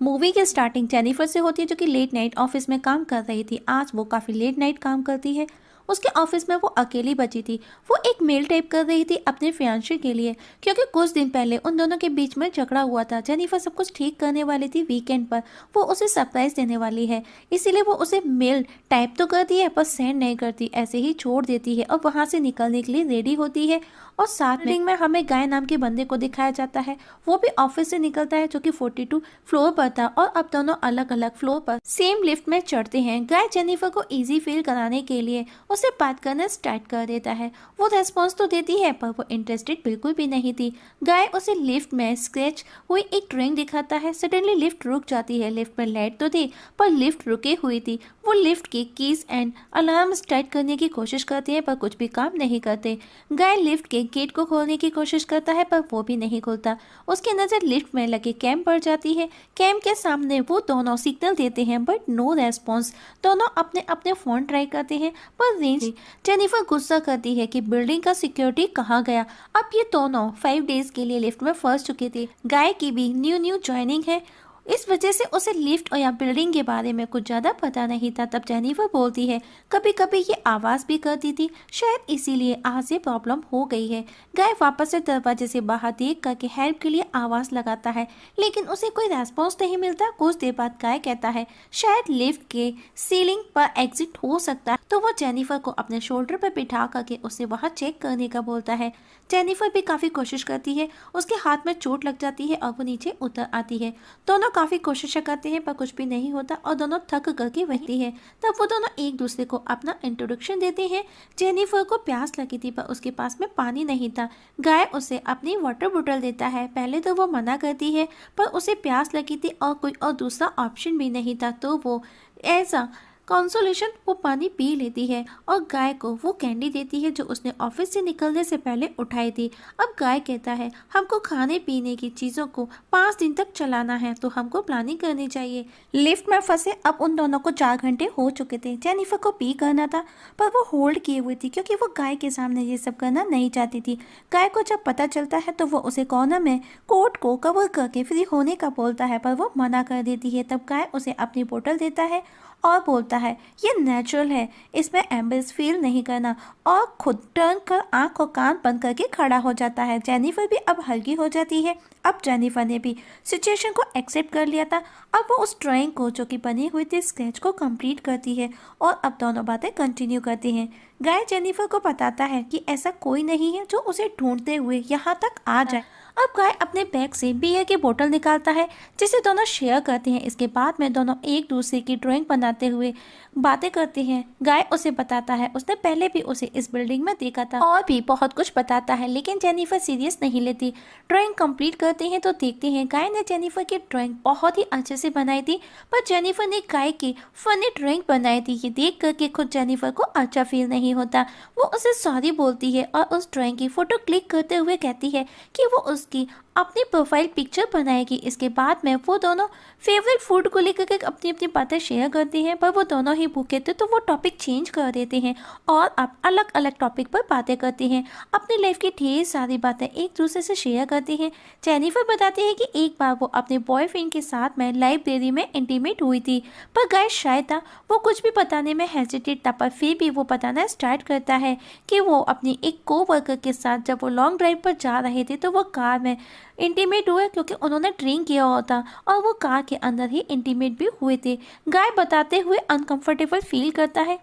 Movie की starting Jennifer से होती है, जो कि लेट नाइट ऑफिस में काम कर रही थी। आज वो काफ़ी लेट नाइट काम करती है। उसके ऑफिस में वो अकेली बची थी। वो एक मेल टाइप कर रही थी अपने फियांसे के लिए, क्योंकि कुछ दिन पहले उन दोनों के बीच में झगड़ा हुआ था। जेनिफर सब कुछ ठीक करने वाली थी वीकेंड पर, वो उसे सरप्राइज देने वाली है, इसीलिए वो उसे मेल टाइप तो करती है पर सेंड नहीं करती, ऐसे ही छोड़ देती है और वहाँ से निकलने के लिए रेडी होती है। और साथ में हमें गाय नाम के बंदे को दिखाया जाता है। वो भी ऑफिस से निकलता है, जो कि 42 फ्लोर पर था, और अब दोनों अलग अलग फ्लोर पर सेम लिफ्ट में चढ़ते हैं। गाय जेनिफर को इजी फील कराने के लिए उससे बात करना स्टार्ट कर देता है। वो रेस्पॉन्स तो देती है पर वो इंटरेस्टेड बिल्कुल भी नहीं थी। गाय उसे लिफ्ट में स्क्रैच हुई एक ड्राइंग दिखाता है। सडनली लिफ्ट रुक जाती है। लिफ्ट में लाइट तो थी पर लिफ्ट रुके हुई थी। वो लिफ्ट की कीज एंड अलार्म स्टार्ट करने की कोशिश करती है पर कुछ भी काम नहीं करते। गाय लिफ्ट के गेट को खोलने की कोशिश करता है पर वो भी नहीं खुलता। उसकी नज़र लिफ्ट में लगे कैम पर जाती है। कैम के सामने वो दोनों सिग्नल देते हैं बट नो रेस्पॉन्स। दोनों अपने अपने फ़ोन ट्राई करते हैं पर रेंज। जेनिफर गुस्सा करती है कि बिल्डिंग का सिक्योरिटी कहाँ गया। अब ये दोनों 5 डेज के लिए लिफ्ट में फंस चुके थे। गाय की भी न्यू ज्वाइनिंग है, इस वजह से उसे लिफ्ट और या बिल्डिंग के बारे में कुछ ज़्यादा पता नहीं था। तब जेनिफर बोलती है कभी कभी ये आवाज़ भी करती थी, शायद इसीलिए आज ये प्रॉब्लम हो गई है। गाय वापस से दरवाजे से बाहर देख करके हेल्प के लिए आवाज़ लगाता है, लेकिन उसे कोई रेस्पॉन्स नहीं मिलता। कुछ देर बाद गाय कहता है शायद लिफ्ट के सीलिंग पर एग्जिट हो सकता है, तो वो जेनिफर को अपने शोल्डर पर बिठा करके उसे वहाँ चेक करने का बोलता है। जेनिफर भी काफ़ी कोशिश करती है, उसके हाथ में चोट लग जाती है और वो नीचे उतर आती है। दोनों काफ़ी कोशिशें करते हैं पर कुछ भी नहीं होता और दोनों थक करके वही है। तब वो दोनों एक दूसरे को अपना इंट्रोडक्शन देते हैं। जेनिफर को प्यास लगी थी पर उसके पास में पानी नहीं था। गाय उसे अपनी वाटर बोतल देता है। पहले तो वो मना करती है पर उसे प्यास लगी थी और कोई और दूसरा ऑप्शन भी नहीं था, तो वो ऐसा कंसोलेशन वो पानी पी लेती है और गाय को वो कैंडी देती है जो उसने ऑफिस से निकलने से पहले उठाई थी। अब गाय कहता है हमको खाने पीने की चीज़ों को 5 दिन तक चलाना है, तो हमको प्लानिंग करनी चाहिए। लिफ्ट में फंसे अब उन दोनों को 4 घंटे हो चुके थे। जेनिफर को पी करना था पर वो होल्ड किए हुई थी, क्योंकि वो गाय के सामने ये सब करना नहीं चाहती थी। गाय को जब पता चलता है तो वो उसे कॉर्नर में कोट को कवर करके फ्री होने का बोलता है पर वो मना कर देती है। तब गाय उसे अपनी बोतल देता है और बोलता है ये नेचुरल है, इसमें एम्बेस फील नहीं करना, और खुद टर्न कर आंख और कान बंद करके खड़ा हो जाता है। जेनिफर भी अब हल्की हो जाती है। अब जेनिफर ने भी सिचुएशन को एक्सेप्ट कर लिया था। अब वो उस ड्राइंग को जो कि बनी हुई थी स्केच को कंप्लीट करती है और अब दोनों बातें कंटिन्यू करती हैं। गाय जेनिफर को बताता है कि ऐसा कोई नहीं है जो उसे ढूंढते हुए यहाँ तक आ जाए। अब गाय अपने बैग से बियर की बोतल निकालता है जिसे दोनों शेयर करते हैं। इसके बाद में दोनों एक दूसरे की ड्राइंग बनाते हुए बातें करते हैं। गाय उसे बताता है उसने पहले भी उसे इस बिल्डिंग में देखा था और भी बहुत कुछ बताता है, लेकिन जेनिफर सीरियस नहीं लेती। ड्राइंग कंप्लीट करते हैं तो देखते हैं गाय ने जेनिफर की ड्राइंग बहुत ही अच्छे से बनाई थी, पर जेनिफर ने गाय की फनी ड्राइंग बनाई थी। ये देख करके खुद जेनिफर को अच्छा फील नहीं होता। वो उसे सॉरी बोलती है और उस ड्राइंग की फोटो क्लिक करते हुए कहती है कि वो उसकी अपनी प्रोफाइल पिक्चर बनाएगी। इसके बाद में वो दोनों फेवरेट फूड को लेकर के अपनी अपनी बातें शेयर करते हैं, पर वो दोनों ही भूखे थे तो वो टॉपिक चेंज कर देते हैं और अब अलग अलग टॉपिक पर बातें करते हैं। अपनी लाइफ की ढेर सारी बातें एक दूसरे से शेयर करते हैं। जेनिफर बताती है कि एक बार वो अपने बॉयफ्रेंड के साथ में लाइब्रेरी में इंटीमेट हुई थी, पर गाय शायद था वो कुछ भी बताने में हेजिटेट था, पर फिर भी वो बताना स्टार्ट करता है कि वो अपनी एक कोवर्कर के साथ जब वो लॉन्ग ड्राइव पर जा रहे थे तो वो कार में इंटीमेट हुए, क्योंकि उन्होंने ड्रिंक किया होता और वो कार के अंदर ही इंटीमेट भी हुए थे। गाय बताते हुए अनकंफर्टेबल फील करता है।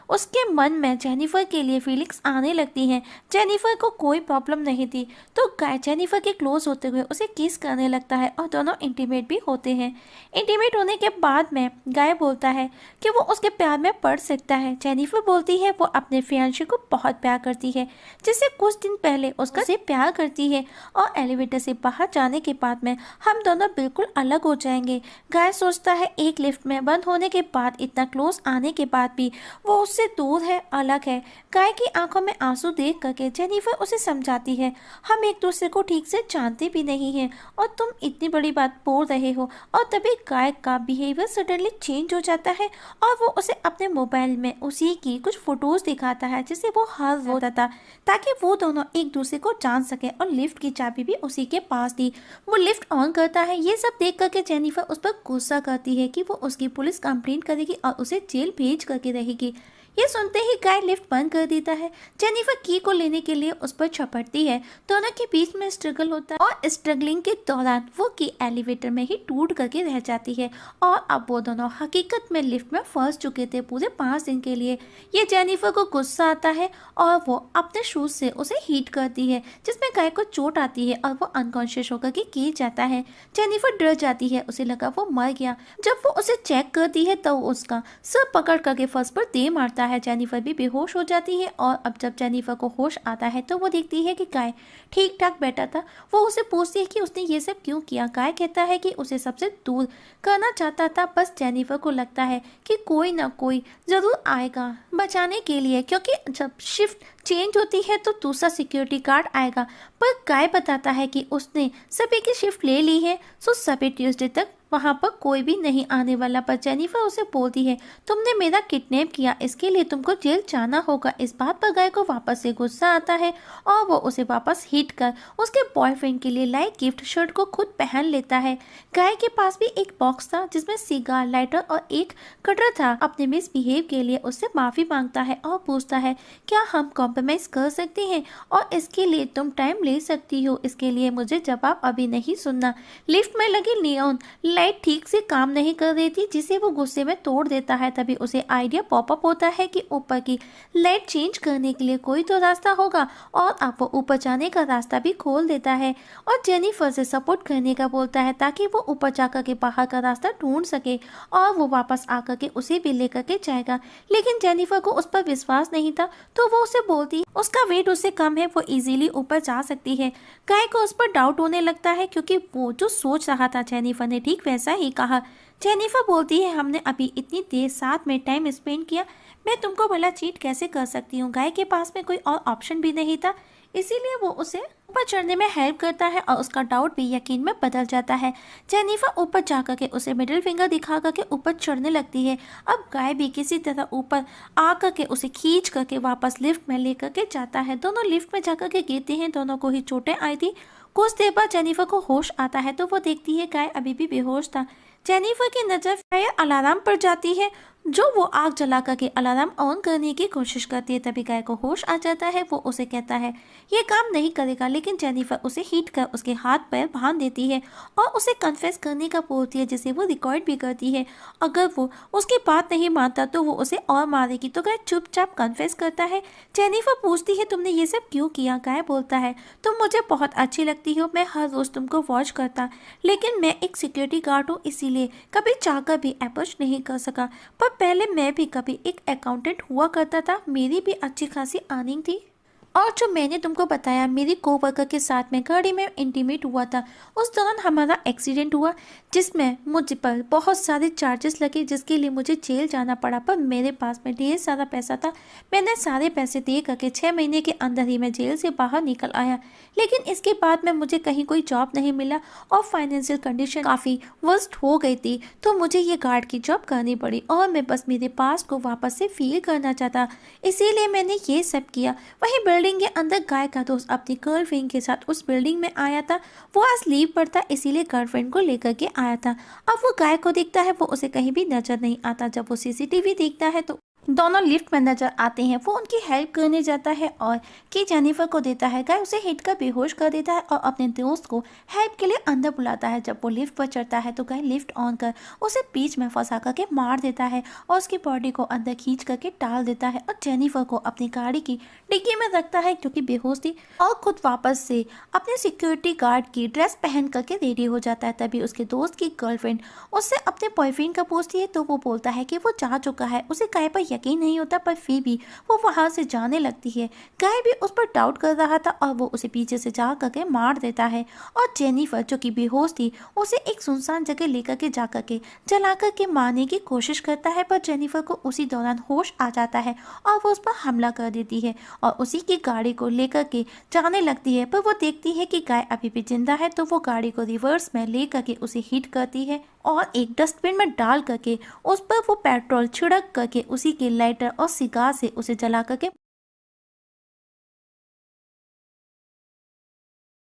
उसके मन में जेनिफर के लिए फीलिंग्स आने लगती हैं। जेनिफर को कोई प्रॉब्लम नहीं थी, तो गाय जेनिफर के क्लोज होते हुए उसे किस करने लगता है और दोनों इंटीमेट भी होते हैं। इंटीमेट होने के बाद में गाय बोलता है कि वो उसके प्यार में पड़ सकता है। जेनिफर बोलती है वो अपने फियांसे को बहुत प्यार करती है, जिससे कुछ दिन पहले उसका से प्यार करती है, और एलिवेटर से बाहर जाने के बाद में हम दोनों बिल्कुल अलग हो जाएंगे। गाय सोचता है एक लिफ्ट में बंद होने के बाद इतना क्लोज आने के बाद भी वो उससे दूर है, अलग है। गाय की आंखों में आंसू देख करके जेनिफर उसे समझाती है हम एक दूसरे को ठीक से जानते भी नहीं हैं और तुम इतनी बड़ी बात बोल रहे हो। और तभी गाय का बिहेवियर सडनली चेंज हो जाता है और वो उसे अपने मोबाइल में उसी की कुछ फोटोज दिखाता है जिसे वो हर रोता था, ताकि वो दोनों एक दूसरे को जान सके, और लिफ्ट की चाबी भी उसी उसी के पास थी। वो लिफ्ट ऑन करता है। ये सब देख करके जेनिफर उस पर गुस्सा करती है कि वो उसकी पुलिस कंप्लेंट करेगी और उसे जेल भेज करके रहेगी। ये सुनते ही गाय लिफ्ट बंद कर देता है। जेनिफर की को लेने के लिए उस पर छपटती है। दोनों के बीच में स्ट्रगल होता है और स्ट्रगलिंग के दौरान वो की एलिवेटर में ही टूट करके रह जाती है और अब वो दोनों हकीकत में लिफ्ट में फंस चुके थे पूरे 5 दिन के लिए। ये जेनिफर को गुस्सा आता है और वो अपने शूज से उसे हीट करती है, जिसमें गाय को चोट आती है और वो अनकॉन्शियस होकर के गिर जाता है। जेनिफर डर जाती है, उसे लगा वो मर गया। जब वो उसे चेक करती है तो उसका सर पकड़ करके फर्श पर दे मारता है। जेनिफर भी बेहोश हो जाती है और अब जब जेनिफर को होश आता है तो वो देखती है कि गाय ठीक ठाक बैठा था। वो उसे पूछती है कि उसने ये सब क्यों किया। गाय कहता है कि उसे सबसे दूर करना चाहता था। बस जेनिफर को लगता है कि कोई ना कोई जरूर आएगा बचाने के लिए, क्योंकि जब शिफ्ट चेंज होती है तो दूसरा सिक्योरिटी गार्ड आएगा। पर गाय बताता है कि उसने सभी की शिफ्ट ले ली है, सो सभी ट्यूसडे तक वहाँ पर कोई भी नहीं आने वाला। पर जेनिफर उसे बोलती है तुमने मेरा किडनैप किया, इसके लिए तुमको जेल जाना होगा। इस बात पर गाय को वापस से गुस्सा आता है और वो उसे वापस हिट कर उसके बॉयफ्रेंड के लिए लाई गिफ्ट शर्ट को खुद पहन लेता है। गाय के पास भी एक बॉक्स था जिसमें सिगार, लाइटर और एक कटर था। अपने मिसबिहेव के लिए उससे माफी मांगता है और पूछता है क्या हम कॉम्प्रोमाइज कर सकते हैं और इसके लिए तुम टाइम ले सकती हो। इसके लिए मुझे जवाब अभी नहीं सुनना। लिफ्ट में लगी नियॉन लाइट ठीक से काम नहीं कर रही थी, जिसे वो गुस्से में तोड़ देता है। तभी उसे आइडिया पॉपअप होता है कि ऊपर की लाइट चेंज करने के लिए कोई तो रास्ता होगा और अब वो ऊपर जाने का रास्ता भी खोल देता है और जेनिफर से सपोर्ट करने का बोलता है ताकि वो ऊपर जाकर के बाहर का रास्ता ढूंढ सके और वो वापस आकर के उसे भी लेकर के जाएगा। लेकिन जेनिफर को उस पर विश्वास नहीं था तो वो उसे बोलती है उसका वेट उससे कम है, वो इजीली ऊपर जा सकती है। गाय को उस पर डाउट होने लगता है क्योंकि वो जो सोच रहा था जेनिफर ने ठीक वैसा ही कहा। जेनिफर बोलती है हमने अभी इतनी देर साथ में टाइम स्पेंड किया, मैं तुमको भला चीट कैसे कर सकती हूँ। गाय के पास में कोई और ऑप्शन भी नहीं था, इसीलिए वो उसे ऊपर चढ़ने में हेल्प करता है और उसका डाउट भी यकीन में बदल जाता है। जेनिफर ऊपर जाकर के उसे मिडिल फिंगर दिखा करके ऊपर चढ़ने लगती है। अब गाय भी किसी तरह ऊपर आकर के उसे खींच करके वापस लिफ्ट में लेकर के जाता है। दोनों लिफ्ट में जाकर के गिरते हैं, दोनों को ही चोटें आई थी। कुछ देर बाद जेनिफर को होश आता है तो वो देखती है गाय अभी भी बेहोश था। जेनिफर की नजर फायर अलार्म पर जाती है जो वो आग जला करके अलार्म ऑन करने की कोशिश करती है। तभी गाय को होश आ जाता है। वो उसे कहता है ये काम नहीं करेगा, लेकिन जेनिफर उसे हीट कर उसके हाथ पैर बांध देती है और उसे कन्फेस करने का बोलती है, जिसे वो रिकॉर्ड भी करती है। अगर वो उसकी बात नहीं मानता तो वो उसे और मारेगी। तो गाय चुपचाप कन्फेस करता है। जेनिफर पूछती है तुमने ये सब क्यों किया। गाय बोलता है तुम मुझे बहुत अच्छी लगती हो, मैं हर रोज तुमको वॉच करता, लेकिन मैं एक सिक्योरिटी गार्ड हूँ इसीलिए कभी चाहकर भी अप्रोच नहीं कर सका। पर पहले मैं भी कभी एक अकाउंटेंट हुआ करता था, मेरी भी अच्छी खासी अर्निंग थी। और जो मैंने तुमको बताया मेरी कोवर्कर के साथ में गाड़ी में इंटीमेट हुआ था, उस दौरान हमारा एक्सीडेंट हुआ जिसमें मुझ पर बहुत सारे चार्जेस लगे, जिसके लिए मुझे जेल जाना पड़ा। पर मेरे पास में ढेर सारा पैसा था, मैंने सारे पैसे दे करके 6 महीने के अंदर ही मैं जेल से बाहर निकल आया। लेकिन इसके बाद में मुझे कहीं कोई जॉब नहीं मिला और फाइनेंशियल कंडीशन काफ़ी वर्स्ट हो गई थी, तो मुझे ये गार्ड की जॉब करनी पड़ी और मैं बस मेरे पास को वापस से फील करना चाहता, इसीलिए मैंने ये सब किया। वहीं बिल्डिंग के अंदर गाय का दोस्त अपनी गर्लफ्रेंड के साथ उस बिल्डिंग में आया था। वो आज लीव पर था, इसीलिए गर्लफ्रेंड को लेकर के आया था। अब वो गाय को देखता है, वो उसे कहीं भी नजर नहीं आता। जब वो सीसीटीवी देखता है तो दोनों लिफ्ट में नजर आते हैं। वो उनकी हेल्प करने जाता है और की जेनिफर को देता है। गाय उसे हिट कर बेहोश कर देता है और अपने दोस्त को हेल्प के लिए अंदर बुलाता है। जब वो लिफ्ट पर चढ़ता है तो गाय लिफ्ट ऑन कर उसे बीच में फंसा करके मार देता है और उसकी बॉडी को अंदर खींच करके टाल देता है और जेनिफर को अपनी गाड़ी की डिग्गी में रखता है क्योंकि बेहोश थी, और खुद वापस से अपने सिक्योरिटी गार्ड की ड्रेस पहन करके रेडी हो जाता है। तभी उसके दोस्त की गर्लफ्रेंड उससे अपने बॉयफ्रेंड का पूछती है तो वो बोलता है कि वो जा चुका है। उसे गाय पर यकीन नहीं होता, पर फिर भी वो वहां से जाने लगती है। गाय भी उस पर डाउट कर रहा था और वो उसे पीछे से जा करके मार देता है और जेनिफर जो कि बेहोश थी उसे एक सुनसान जगह लेकर के जा करके जला करके मारने की कोशिश करता है। पर जेनिफर को उसी दौरान होश आ जाता है और वो उस पर हमला कर देती है और उसी की गाड़ी को लेकर के जाने लगती है। पर वो देखती है कि गाय अभी भी जिंदा है, तो वो गाड़ी को रिवर्स में लेकर के उसे हिट करती है और एक डस्टबिन में डाल करके उस पर वो पेट्रोल छिड़क करके उसी के लाइटर और सिगार से उसे जला करके